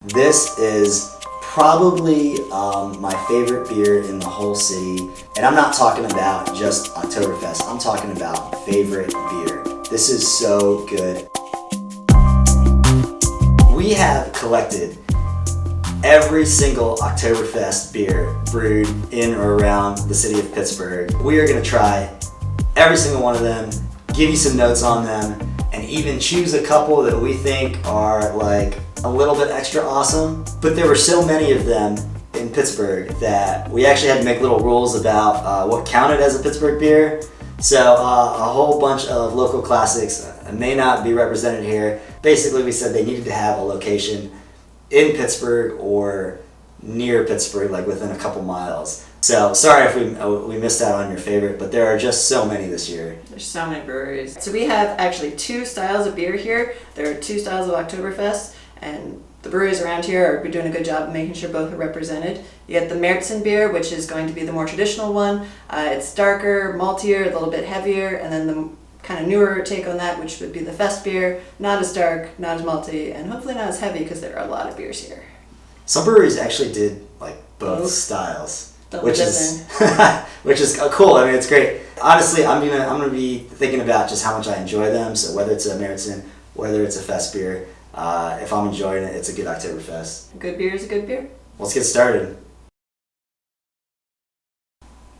This is probably my favorite beer in the whole city. And I'm not talking about just Oktoberfest, I'm talking about favorite beer. This is so good. We have collected every single Oktoberfest beer brewed in or around the city of Pittsburgh. We are gonna try every single one of them, give you some notes on them, and even choose a couple that we think are like a little bit extra awesome. But there were so many of them in Pittsburgh that we actually had to make little rules about what counted as a Pittsburgh beer. So a whole bunch of local classics may not be represented here. Basically, we said they needed to have a location in Pittsburgh or near Pittsburgh, like within a couple miles. So sorry if we missed out on your favorite, but there are just so many this year. There's so many breweries. So we have actually two styles of beer here. There are two styles of Oktoberfest, and the breweries around here are doing a good job of making sure both are represented. You get the Märzen beer, which is going to be the more traditional one. It's darker, maltier, a little bit heavier, and then the kind of newer take on that, which would be the Fest beer. Not as dark, not as malty, and hopefully not as heavy because there are a lot of beers here. Some breweries actually did like both styles. Which is cool. I mean, it's great. Honestly, I'm gonna be thinking about just how much I enjoy them. So whether it's a Märzen, whether it's a Fest beer, if I'm enjoying it, it's a good Oktoberfest. A good beer is a good beer. Let's get started.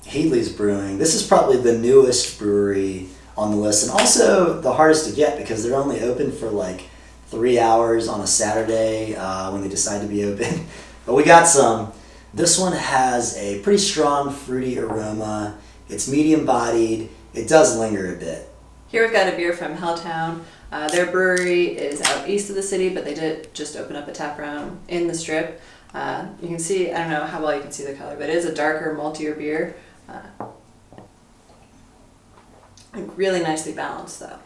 Heatley's Brewing. This is probably the newest brewery on the list, and also the hardest to get because they're only open for like 3 hours on a Saturday when they decide to be open. But we got some. This one has a pretty strong fruity aroma. It's medium bodied. It does linger a bit. Here we've got a beer from Helltown. Their brewery is out east of the city, but they did just open up a tap room in the Strip. You can see, I don't know how well you can see the color, but it is a darker, maltier beer. Really nicely balanced though.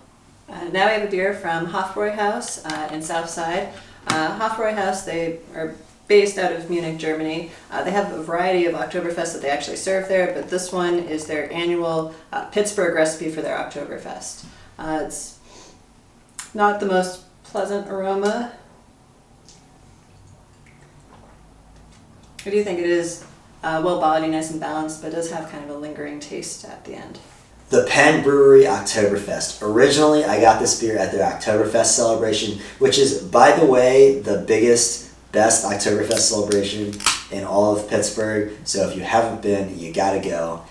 Now we have a beer from Hofbräuhaus in Southside. Hofbräuhaus, they are based out of Munich, Germany. They have a variety of Oktoberfest that they actually serve there, but this one is their annual Pittsburgh recipe for their Oktoberfest. It's not the most pleasant aroma. I do think it is well-bodied, nice and balanced, but it does have kind of a lingering taste at the end. The Penn Brewery Oktoberfest. Originally, I got this beer at their Oktoberfest celebration, which is, by the way, the biggest, best Oktoberfest celebration in all of Pittsburgh. So if you haven't been, you gotta go.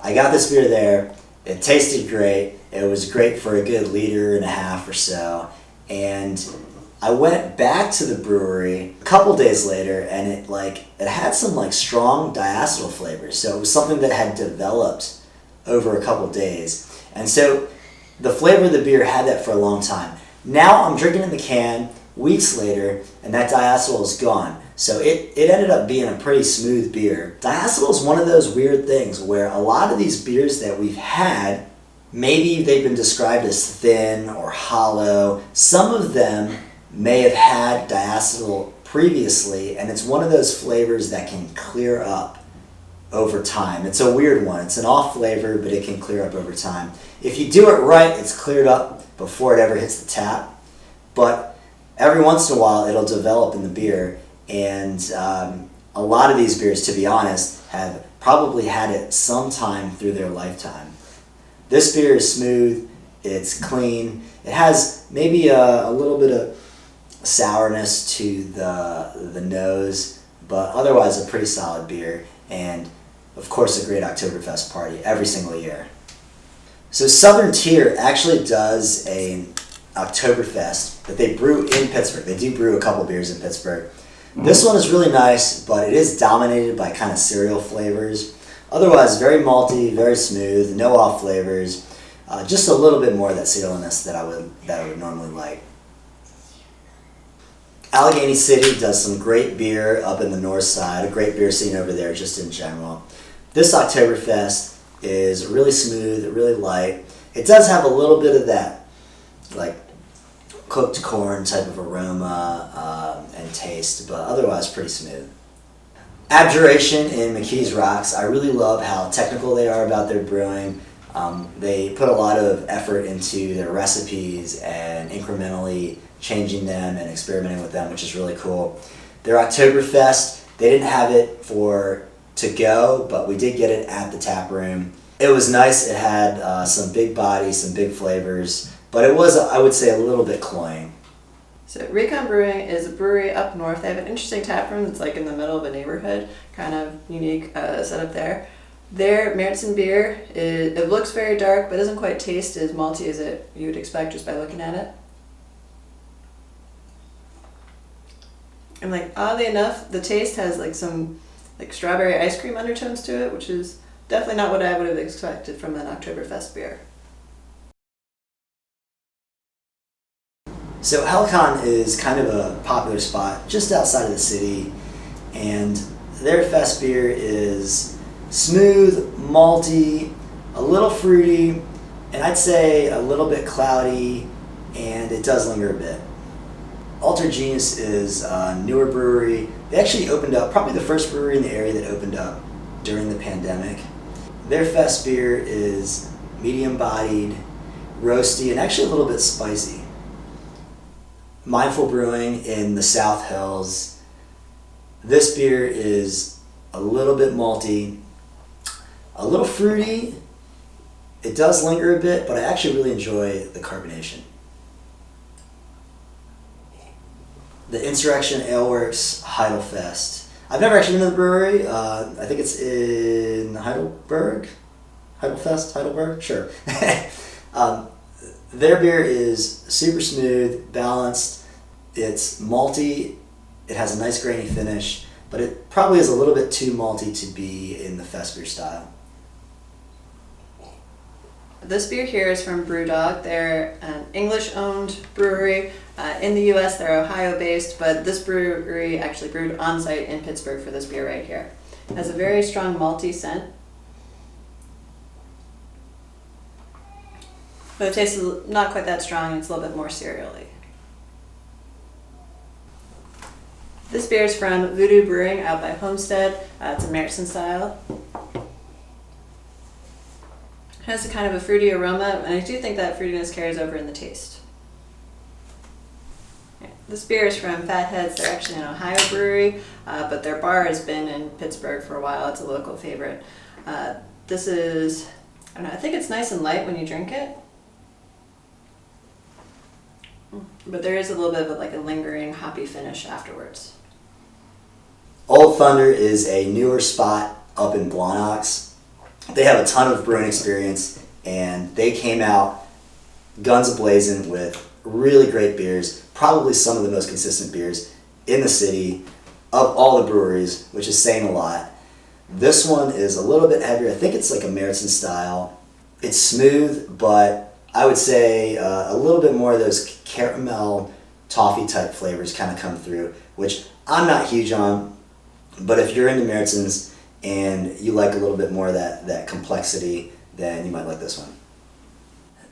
I got this beer there. It tasted great. It was great for a good liter and a half or so. And I went back to the brewery a couple days later, and it had some strong diacetyl flavors. So it was something that had developed over a couple days. And so the flavor of the beer had that for a long time. Now I'm drinking in the can weeks later, and that diacetyl is gone. So it ended up being a pretty smooth beer. Diacetyl is one of those weird things where a lot of these beers that we've had, maybe they've been described as thin or hollow. Some of them may have had diacetyl previously, and it's one of those flavors that can clear up over time. It's a weird one. It's an off flavor, but it can clear up over time. If you do it right, it's cleared up before it ever hits the tap. But every once in a while, it'll develop in the beer, and a lot of these beers, to be honest, have probably had it sometime through their lifetime. This beer is smooth, it's clean, it has maybe a little bit of sourness to the nose, but otherwise a pretty solid beer, and of course a great Oktoberfest party every single year. So Southern Tier actually does an Oktoberfest that they brew in Pittsburgh. They do brew a couple beers in Pittsburgh. This one is really nice, but it is dominated by kind of cereal flavors. Otherwise, very malty, very smooth, no off flavors. Just a little bit more of that cerealness that I would normally like. Allegheny City does some great beer up in the north side, a great beer scene over there just in general. This Oktoberfest is really smooth, really light. It does have a little bit of that cooked corn type of aroma and taste, but otherwise pretty smooth. Abjuration in McKees Rocks. I really love how technical they are about their brewing. They put a lot of effort into their recipes and incrementally changing them and experimenting with them, which is really cool. Their Oktoberfest, they didn't have it to go, but we did get it at the tap room. It was nice. It had some big body, some big flavors, but it was, I would say, a little bit cloying. So Recon Brewing is a brewery up north. They have an interesting tap room that's like in the middle of a neighborhood, kind of unique setup there. Their Märzen beer, it looks very dark, but doesn't quite taste as malty as you would expect just by looking at it. And like oddly enough, the taste has like some like strawberry ice cream undertones to it, which is definitely not what I would have expected from an Oktoberfest beer. So Helicon is kind of a popular spot just outside of the city, and their fest beer is smooth, malty, a little fruity, and I'd say a little bit cloudy, and it does linger a bit. Alter Genius is a newer brewery. They actually opened up, probably the first brewery in the area that opened up during the pandemic. Their fest beer is medium-bodied, roasty, and actually a little bit spicy. Mindful Brewing in the South Hills. This beer is a little bit malty, a little fruity. It does linger a bit, but I actually really enjoy the carbonation. The Insurrection Aleworks Heidelfest. I've never actually been to the brewery. I think it's in Heidelberg? Heidelberg? Sure. Their beer is super smooth, balanced. It's malty. It has a nice grainy finish, but it probably is a little bit too malty to be in the fest beer style. This beer here is from Brewdog. They're an English-owned brewery. In the U.S., they're Ohio-based, but this brewery actually brewed on-site in Pittsburgh for this beer right here. It has a very strong malty scent, but it tastes not quite that strong. It's a little bit more cereally. This beer is from Voodoo Brewing out by Homestead. It's a Märzen style. It has a kind of a fruity aroma, and I do think that fruitiness carries over in the taste. This beer is from Fatheads. They're actually an Ohio brewery, but their bar has been in Pittsburgh for a while. It's a local favorite. This is, I don't know, I think it's nice and light when you drink it, but there is a little bit of like a lingering hoppy finish afterwards. Old Thunder is a newer spot up in Blawnox. They have a ton of brewing experience, and they came out guns a-blazing with really great beers, probably some of the most consistent beers in the city of all the breweries, which is saying a lot. This one is a little bit heavier. I think it's like a Märzen style. It's smooth, but I would say a little bit more of those caramel toffee type flavors kind of come through, which I'm not huge on, but if you're into Märzens and you like a little bit more of that complexity, then you might like this one.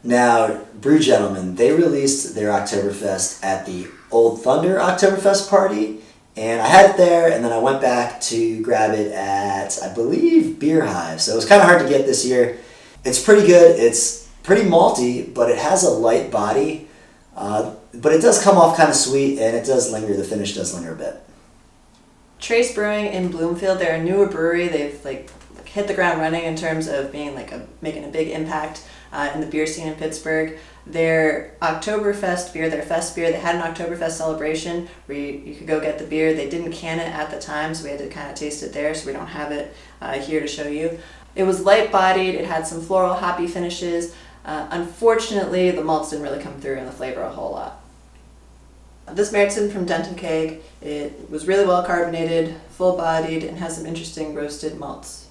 Now, Brew Gentlemen, they released their Oktoberfest at the Old Thunder Oktoberfest party, and I had it there, and then I went back to grab it at, I believe, Beer Hive. So it was kind of hard to get this year. It's pretty good. It's pretty malty, but it has a light body, but it does come off kind of sweet, and it does linger. The finish does linger a bit. Trace Brewing in Bloomfield, they're a newer brewery. They've hit the ground running in terms of being making a big impact in the beer scene in Pittsburgh. Their Oktoberfest beer, their fest beer, they had an Oktoberfest celebration where you could go get the beer. They didn't can it at the time, so we had to kind of taste it there, so we don't have it here to show you. It was light-bodied. It had some floral hoppy finishes. Unfortunately, the malts didn't really come through in the flavor a whole lot. This Märzen from Denton Keg, it was really well carbonated, full-bodied, and has some interesting roasted malts.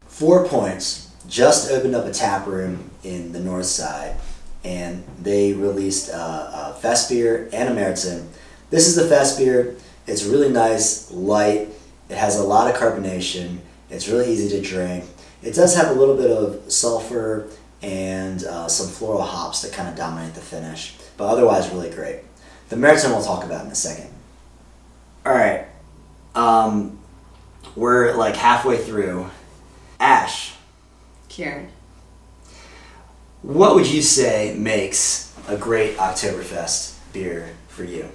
4 Points just opened up a tap room in the north side, and they released a fest beer and a Märzen. This is the fest beer. It's really nice, light. It has a lot of carbonation. It's really easy to drink. It does have a little bit of sulfur and some floral hops that kind of dominate the finish, but otherwise really great. The Märzen we'll talk about in a second. All right. We're like halfway through. Ash, Kieran. what would you say makes a great Oktoberfest beer for you?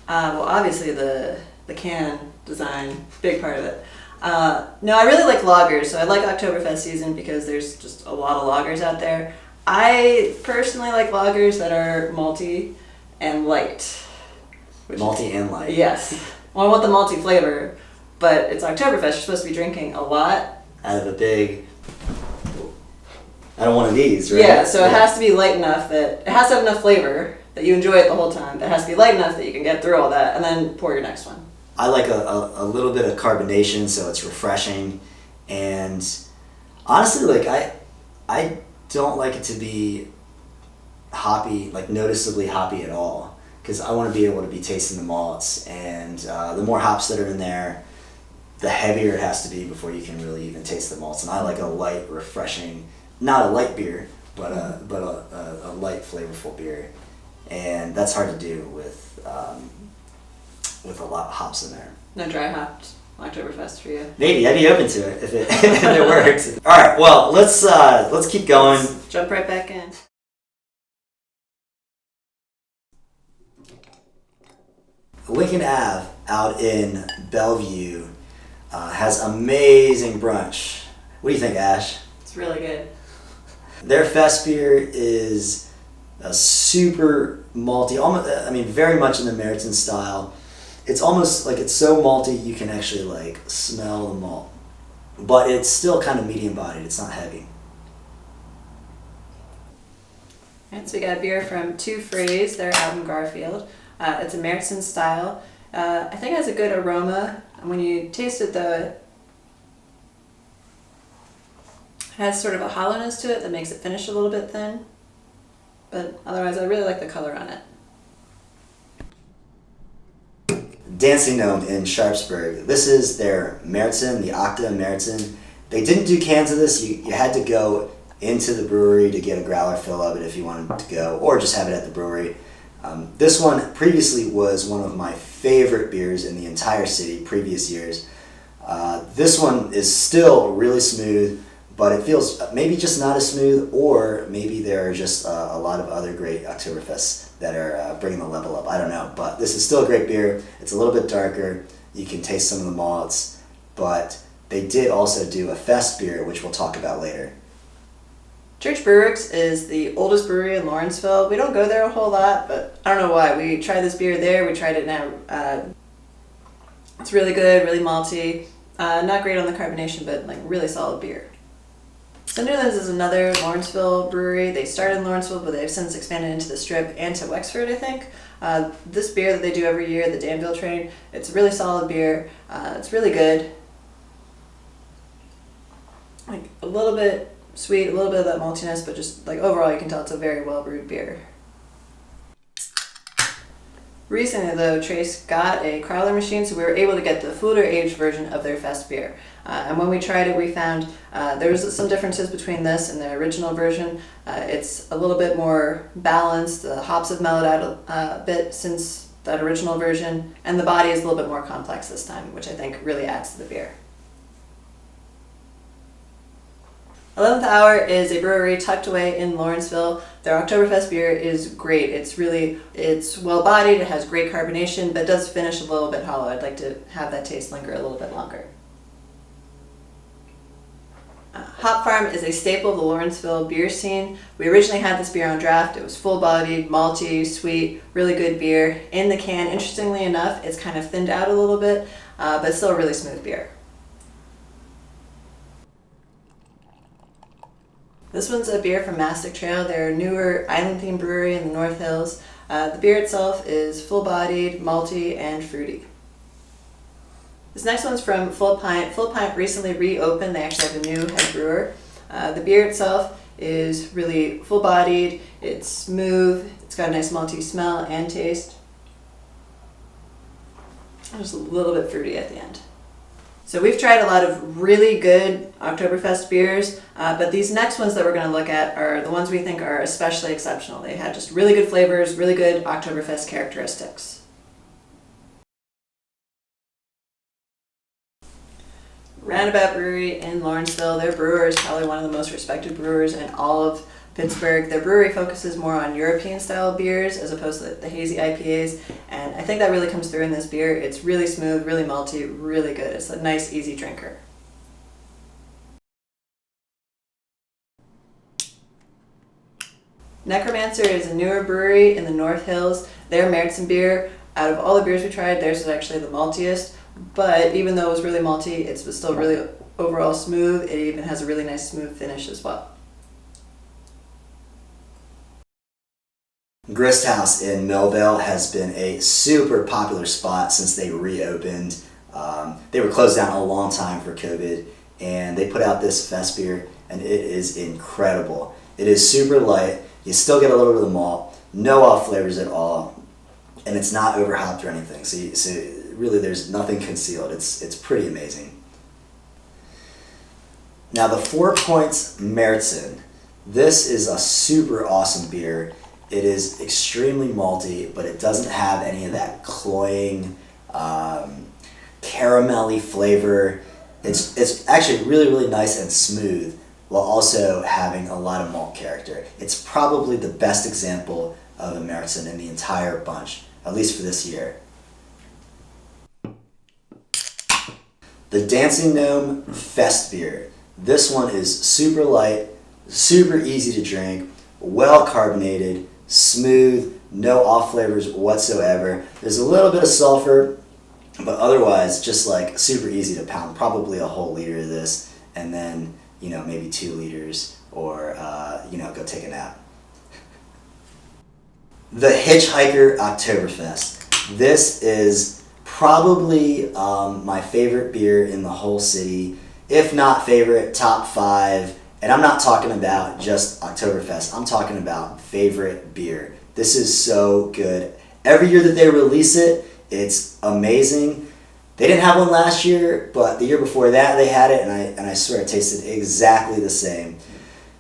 Well, obviously the can design, big part of it. No, I really like lagers, so I like Oktoberfest season because there's just a lot of lagers out there. I personally like lagers that are malty and light. Malty and light. Yes. Well, I want the malty flavor, but it's Oktoberfest. You're supposed to be drinking a lot. Out of a big... out of one of these, right? Yeah, so it has to be light enough that... it has to have enough flavor that you enjoy it the whole time. It has to be light enough that you can get through all that and then pour your next one. I like a little bit of carbonation, so it's refreshing. And honestly, like I don't like it to be hoppy, like noticeably hoppy at all, because I want to be able to be tasting the malts, and the more hops that are in there, the heavier it has to be before you can really even taste the malts. And I like a light, refreshing, not a light beer, but a light, flavorful beer, and that's hard to do with a lot of hops in there. No dry hopped Oktoberfest for you. Maybe I'd be open to it if it if it works. All right, well let's keep going. Let's jump right back in. Lincoln Ave out in Bellevue has amazing brunch. What do you think, Ash? It's really good. Their fest beer is a super malty, almost, I mean, very much in the Meriton style. It's almost like it's so malty you can actually like smell the malt, but it's still kind of medium bodied. It's not heavy. Alright, so we got a beer from Two Phrase. They're out in Garfield. It's a Meriton style. I think it has a good aroma. And when you taste it, though, it has sort of a hollowness to it that makes it finish a little bit thin. But otherwise, I really like the color on it. Dancing Gnome in Sharpsburg. This is their Meriton, the Octa Meriton. They didn't do cans of this. You had to go into the brewery to get a growler fill of it if you wanted to go, or just have it at the brewery. This one previously was one of my favorite beers in the entire city, previous years. This one is still really smooth, but it feels maybe just not as smooth, or maybe there are just a lot of other great Oktoberfests that are bringing the level up. I don't know, but this is still a great beer. It's a little bit darker. You can taste some of the malts, but they did also do a fest beer, which we'll talk about later. Church Brewworks is the oldest brewery in Lawrenceville. We don't go there a whole lot, but I don't know why. We tried this beer there. We tried it now. It's really good, really malty. Not great on the carbonation, but like really solid beer. So Newlands is another Lawrenceville brewery. They started in Lawrenceville, but they've since expanded into the Strip and to Wexford, I think. This beer that they do every year, the Danville Train, it's a really solid beer. It's really good. Like a little bit sweet, a little bit of that maltiness, but just like overall you can tell it's a very well brewed beer. Recently though, Trace got a crowler machine, so we were able to get the Fuller aged version of their fest beer. And when we tried it, we found there was some differences between this and the original version. It's a little bit more balanced, the hops have mellowed out a bit since that original version, and the body is a little bit more complex this time, which I think really adds to the beer. 11th Hour is a brewery tucked away in Lawrenceville. Their Oktoberfest beer is great. It's well-bodied, it has great carbonation, but it does finish a little bit hollow. I'd like to have that taste linger a little bit longer. Hop Farm is a staple of the Lawrenceville beer scene. We originally had this beer on draft. It was full-bodied, malty, sweet, really good beer. In the can, interestingly enough, it's kind of thinned out a little bit, but still a really smooth beer. This one's a beer from Mastic Trail. They're a newer island-themed brewery in the North Hills. The beer itself is full-bodied, malty, and fruity. This next one's from Full Pint. Full Pint recently reopened. They actually have a new head brewer. The beer itself is really full-bodied. It's smooth. It's got a nice malty smell and taste. Just a little bit fruity at the end. So we've tried a lot of really good Oktoberfest beers, but these next ones that we're going to look at are the ones we think are especially exceptional. They had just really good flavors, really good Oktoberfest characteristics. Roundabout Brewery in Lawrenceville. Their brewer is probably one of the most respected brewers in all of Pittsburgh. Their brewery focuses more on European style beers as opposed to the hazy IPAs, and I think that really comes through in this beer. It's really smooth, really malty, really good. It's a nice, easy drinker. Necromancer is a newer brewery in the North Hills. Their Märzen beer, out of all the beers we tried, theirs is actually the maltiest, but even though it was really malty, it was still really overall smooth. It even has a really nice smooth finish as well. Grist House in Millvale has been a super popular spot since they reopened. They were closed down a long time for COVID, and they put out this fest beer, and it is incredible. It is super light. You still get a little bit of the malt, no off flavors at all, and it's not over hopped or anything. So really, there's nothing concealed. It's pretty amazing. Now the 4 Points Märzen. This is a super awesome beer. It is extremely malty, but it doesn't have any of that cloying, caramelly flavor. It's actually really, really nice and smooth, while also having a lot of malt character. It's probably the best example of a Märzen in the entire bunch, at least for this year. The Dancing Gnome Fest beer. This one is super light, super easy to drink, well carbonated, smooth, no off flavors whatsoever. There's a little bit of sulfur, but otherwise just like super easy to pound. Probably a whole liter of this, and then maybe 2 liters, or go take a nap. The Hitchhiker Oktoberfest. This is probably my favorite beer in the whole city, if not favorite, top 5. And I'm not talking about just Oktoberfest. I'm talking about favorite beer. This is so good. Every year that they release it, it's amazing. They didn't have one last year, but the year before that they had it, and I swear it tasted exactly the same.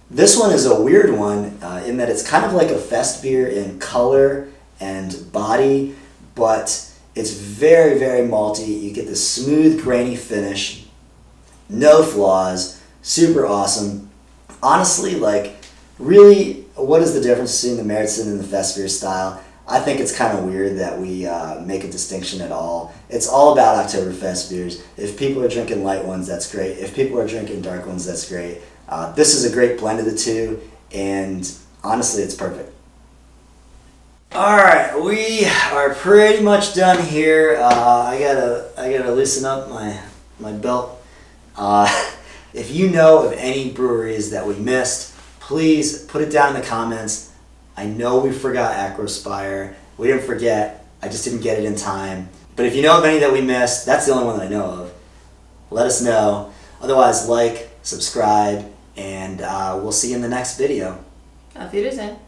This one is a weird one in that it's kind of like a fest beer in color and body, but it's very, very malty. You get this smooth, grainy finish, no flaws, super awesome. Honestly, really, what is the difference between the Märzen and the fest beer style? I think it's kind of weird that we make a distinction at all. It's all about Oktoberfest beers. If people are drinking light ones, that's great. If people are drinking dark ones, that's great. This is a great blend of the two, and honestly, it's perfect. All right, we are pretty much done here. I gotta loosen up my belt. If you know of any breweries that we missed, please put it down in the comments. I know we forgot Acrospire. We didn't forget. I just didn't get it in time. But if you know of any that we missed, that's the only one that I know of. Let us know. Otherwise, like, subscribe, and we'll see you in the next video. Auf Wiedersehen.